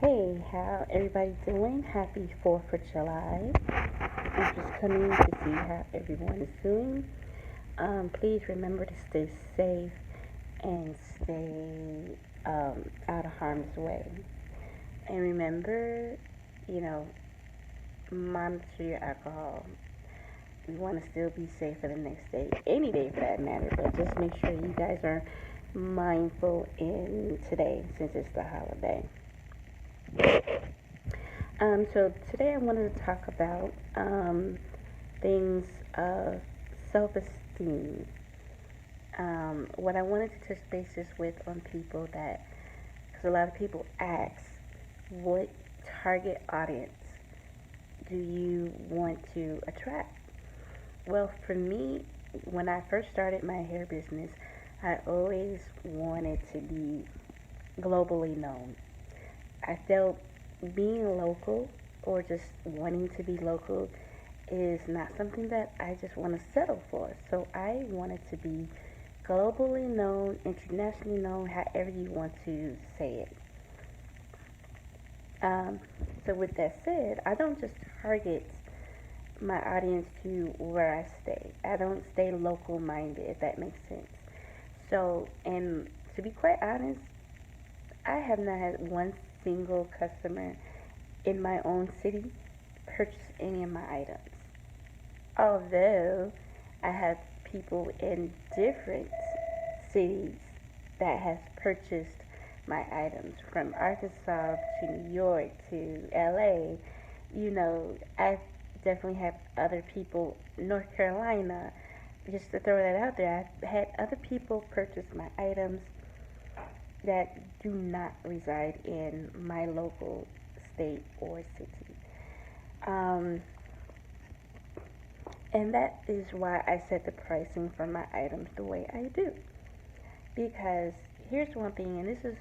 Hey, how everybody doing? Happy 4th of July. I'm just coming to see how everyone is doing. Please remember to stay safe and stay out of harm's way. And remember, you know, monitor your alcohol. You want to still be safe for the next day, any day for that matter, but just make sure you guys are mindful in today since it's the holiday. So today I wanted to talk about things of self-esteem. What I wanted to touch bases with on people that, because a lot of people ask, what target audience do you want to attract? Well, for me, when I first started my hair business, I always wanted to be globally known. I felt being local or just wanting to be local is not something that I just want to settle for. So I wanted to be globally known, internationally known, however you want to say it. Um, so with that said, I don't just target my audience to where I stay. I don't stay local minded, if that makes sense. So, and to be quite honest, I have not had one single customer in my own city purchase any of my items. Although I have people in different cities that has purchased my items from Arkansas to New York to LA. I definitely have other people, North Carolina, just to throw that out there. I've had other people purchase my items that do not reside in my local state or city. Um, and that is why I set the pricing for my items the way I do. Because here's one thing, and this is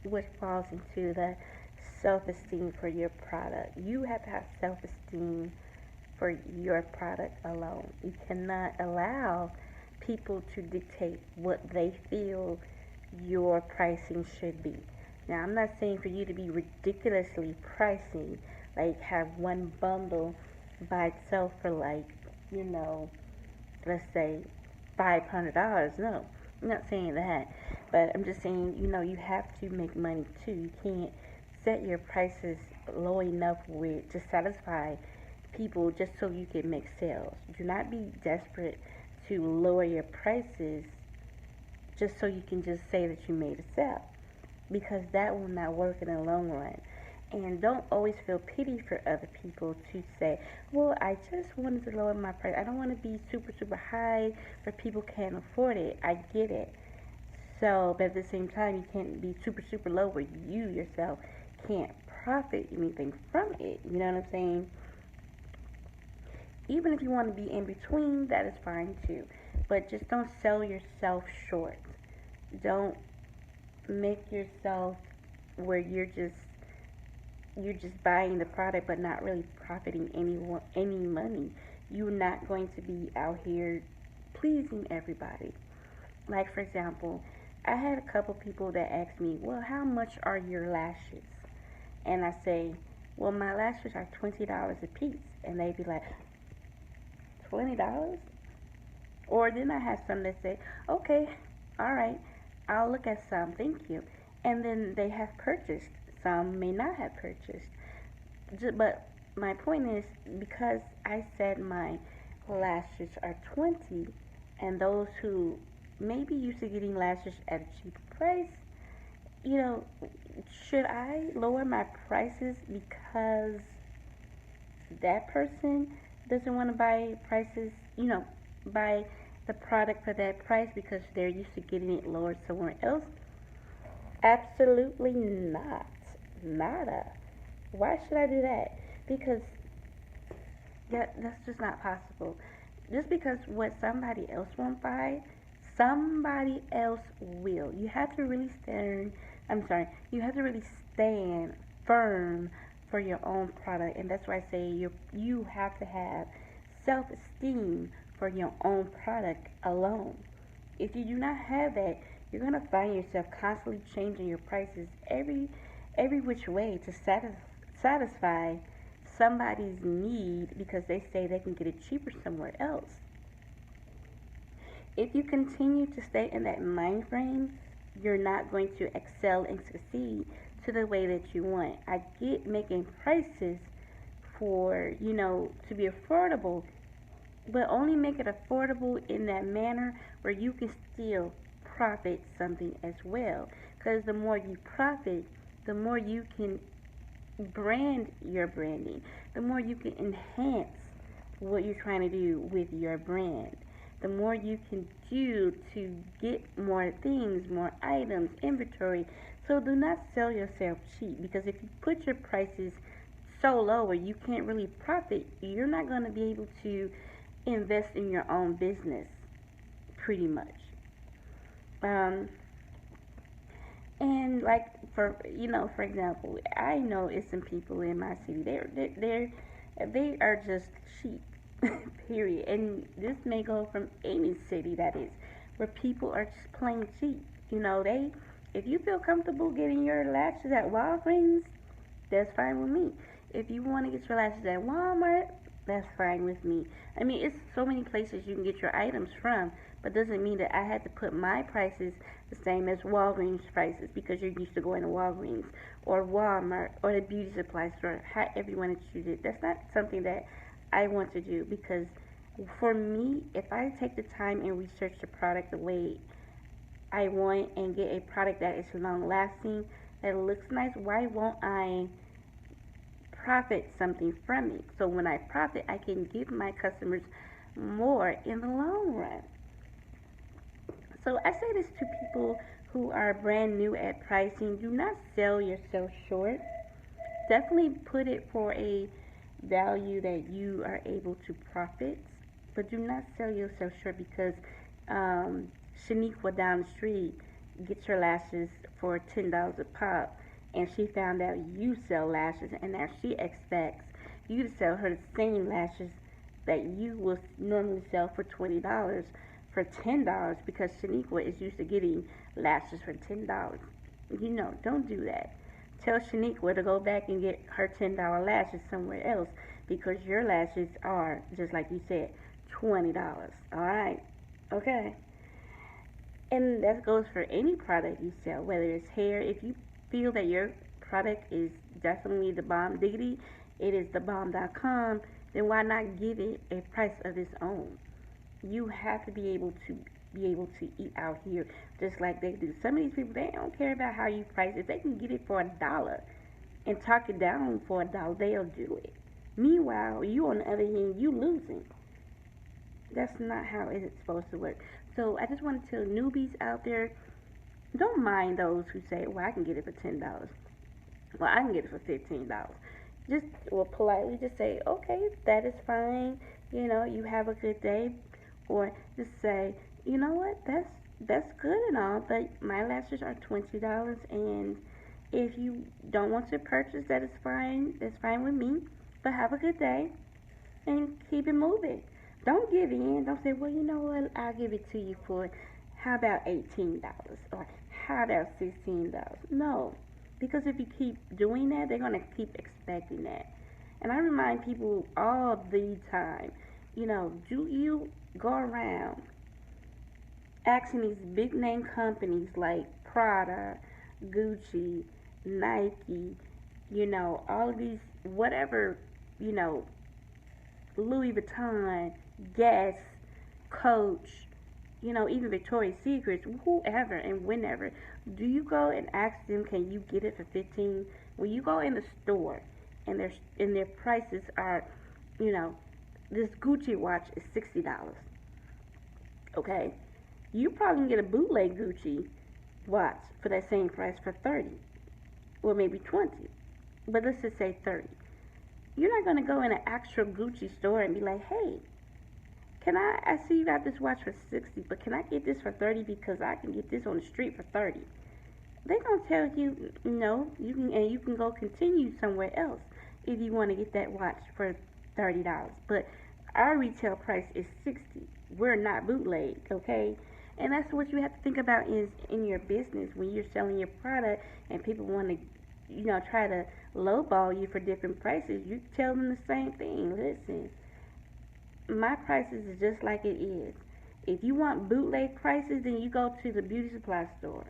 what falls into the self esteem for your product. You have to have self esteem for your product alone. You cannot allow people to dictate what they feel your pricing should be. Now, I'm not saying for you to be ridiculously pricing, like have one bundle by itself for you know, let's say $500. No, I'm not saying that. But I'm just saying, you have to make money too. You can't set your prices low enough to satisfy people just so you can make sales. Do not be desperate to lower your prices just so you can just say that you made a sale, because that will not work in the long run. And don't always feel pity for other people to say, well, I just wanted to lower my price. I don't want to be super, super high where people can't afford it. I get it. So, but at the same time, you can't be super, super low where you yourself can't profit anything from it. You know what I'm saying? Even if you want to be in between, that is fine too. But just don't sell yourself short. Don't make yourself where you're just buying the product but not really profiting any money. You're not going to be out here pleasing everybody. Like for example, I had a couple people that asked me, "Well, how much are your lashes?" And I say, "Well, my lashes are $20 a piece." And they'd be like, $20? Or then I have some that say, "Okay, all right, I'll look at some, thank you." And then they have purchased. Some may not have purchased. But my point is, because I said my lashes are 20, and those who may be used to getting lashes at a cheaper price, you know, should I lower my prices because that person doesn't want to buy the product for that price because they're used to getting it lowered somewhere else? Absolutely not. Nada. Why should I do that? Because that's just not possible. Just because what somebody else won't buy, somebody else will. You have to really stand. I'm sorry. You have to really stand firm for your own product, and that's why I say you have to have self-esteem for your own product alone. If you do not have that, you're gonna find yourself constantly changing your prices every which way to satisfy somebody's need because they say they can get it cheaper somewhere else. If you continue to stay in that mind frame, you're not going to excel and succeed to the way that you want. I get making prices for, to be affordable, but only make it affordable in that manner where you can still profit something as well. Because the more you profit, the more you can brand your branding, the more you can enhance what you're trying to do with your brand, the more you can do to get more things, more items, inventory. So do not sell yourself cheap, because if you put your prices so low where you can't really profit, you're not going to be able to invest in your own business pretty much. Um, and like for example, I know it's some people in my city. They are just cheap. Period. And this may go from any city that is, where people are just plain cheap. They if you feel comfortable getting your lashes at Walgreens, that's fine with me. If you want to get your lashes at Walmart, that's fine with me. I mean, it's so many places you can get your items from, but doesn't mean that I had to put my prices the same as Walgreens prices because you're used to going to Walgreens or Walmart or the beauty supply store, however you want to choose it. That's not something that I want to do, because for me, if I take the time and research the product the way I want and get a product that is long lasting, that looks nice, why won't I profit something from it? So when I profit, I can give my customers more in the long run. So I say this to people who are brand new at pricing: do not sell yourself short. Definitely put it for a value that you are able to profit, but do not sell yourself short, because um, Shaniqua down the street gets her lashes for $10 a pop, and she found out you sell lashes, and now she expects you to sell her the same lashes that you will normally sell for $20 for $10, because Shaniqua is used to getting lashes for $10. Don't do that. Tell Shaniqua to go back and get her $10 lashes somewhere else, because your lashes are, just like you said, $20. Alright? Okay. And that goes for any product you sell, whether it's hair. If you feel that your product is definitely the bomb diggity, it is the bomb.com, then why not give it a price of its own? You have to be able to eat out here just like they do. Some of these people, they don't care about how you price it. If they can get it for $1 and talk it down for $1, they'll do it. Meanwhile, you on the other hand, you losing. That's not how it's supposed to work. So I just want to tell newbies out there, don't mind those who say, well, I can get it for $10. Well, I can get it for $15. Just, well, politely just say, okay, that is fine. You have a good day. Or just say, you know what, that's good and all, but my lashes are $20, and if you don't want to purchase, that is fine. That's fine with me. But have a good day and keep it moving. Don't give in. Don't say, well, you know what, I'll give it to you for, how about $18, or how about $16? No, because if you keep doing that, they're gonna keep expecting that. And I remind people all the time, do you go around asking these big name companies like Prada, Gucci, Nike, all of these, whatever, you know, Louis Vuitton, Guess, Coach, even Victoria's Secrets, whoever and whenever, do you go and ask them, can you get it for 15? When you go in the store and their prices are, you know, this Gucci watch is $60. Okay, you probably can get a bootleg Gucci watch for that same price for 30, or maybe 20. But let's just say 30. You're not gonna go in an actual Gucci store and be like, hey, I see you got this watch for 60, but can I get this for 30 because I can get this on the street for 30? They're gonna tell you no, you can go continue somewhere else if you want to get that watch for $30. But our retail price is 60. We're not bootleg, okay? And that's what you have to think about is in your business when you're selling your product and people want to try to lowball you for different prices, you tell them the same thing. Listen, my prices is just like it is. If you want bootleg prices, then you go to the beauty supply store.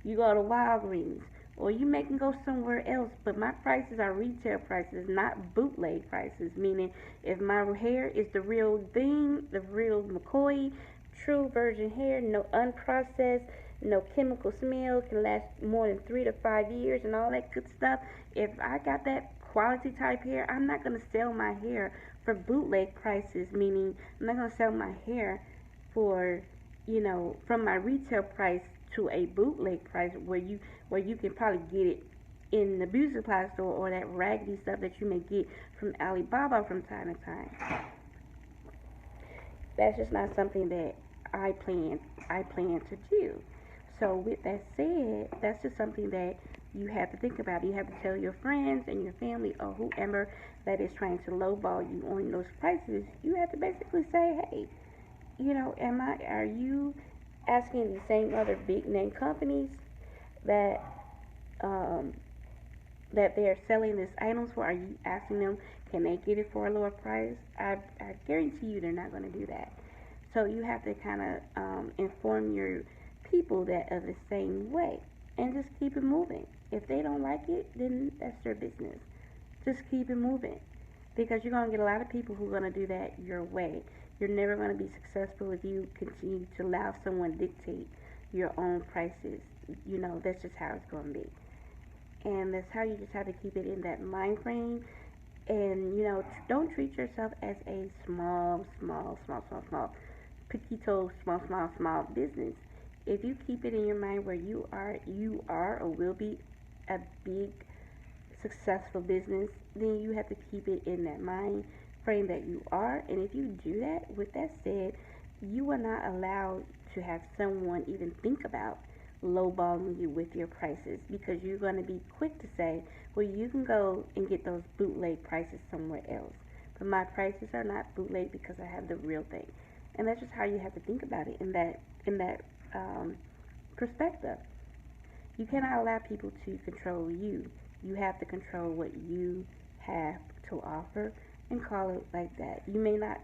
You go to Walgreens, or you may can go somewhere else. But my prices are retail prices, not bootleg prices. Meaning, if my hair is the real thing, the real McCoy, true virgin hair, no unprocessed, no chemical smell, can last more than 3 to 5 years, and all that good stuff. If I got that quality type hair, I'm not gonna sell my hair for bootleg prices, meaning I'm not going to sell my hair for, from my retail price to a bootleg price where you can probably get it in the beauty supply store or that raggedy stuff that you may get from Alibaba from time to time. That's just not something that I plan to do. So with that said, that's just something that you have to think about. You have to tell your friends and your family or whoever that is trying to lowball you on those prices. You have to basically say, hey, are you asking the same other big name companies that um, that they're selling these items for? Are you asking them, can they get it for a lower price? I guarantee you they're not going to do that. So you have to kind of inform your people that are the same way, and just keep it moving. If they don't like it, then that's their business. Just keep it moving, because you're going to get a lot of people who are going to do that your way. You're never going to be successful if you continue to allow someone dictate your own prices. That's just how it's going to be. And that's how you just have to keep it in that mind frame. And, don't treat yourself as a petito, small business. If you keep it in your mind where you are or will be a big successful business, then you have to keep it in that mind frame that you are. And if you do that, with that said, you are not allowed to have someone even think about lowballing you with your prices, because you're going to be quick to say, well, you can go and get those bootleg prices somewhere else. But my prices are not bootleg because I have the real thing. And that's just how you have to think about it in that perspective. You cannot allow people to control you. You have to control what you have to offer and call it like that. You may not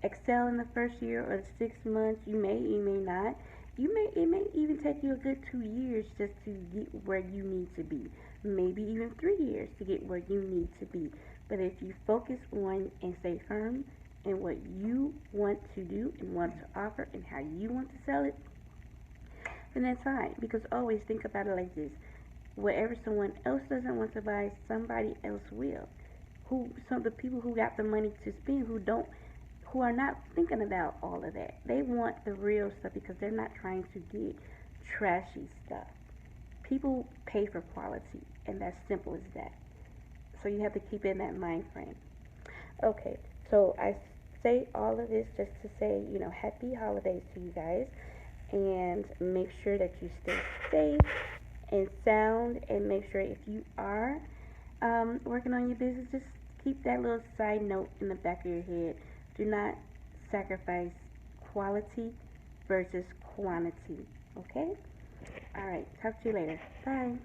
excel in the first year or the 6 months. You may not. It may even take you a good 2 years just to get where you need to be. Maybe even 3 years to get where you need to be. But if you focus on and stay firm in what you want to do and want to offer and how you want to sell it, then that's fine. Because always think about it like this: whatever someone else doesn't want to buy, somebody else will. Some of the people who got the money to spend, who are not thinking about all of that. They want the real stuff because they're not trying to get trashy stuff. People pay for quality, and that's simple as that. So you have to keep in that mind frame. Okay, so I say all of this just to say, happy holidays to you guys, and make sure that you stay safe and sound, and make sure if you are working on your business, just keep that little side note in the back of your head. Do not sacrifice quality versus quantity. Okay? All right. Talk to you later. Bye.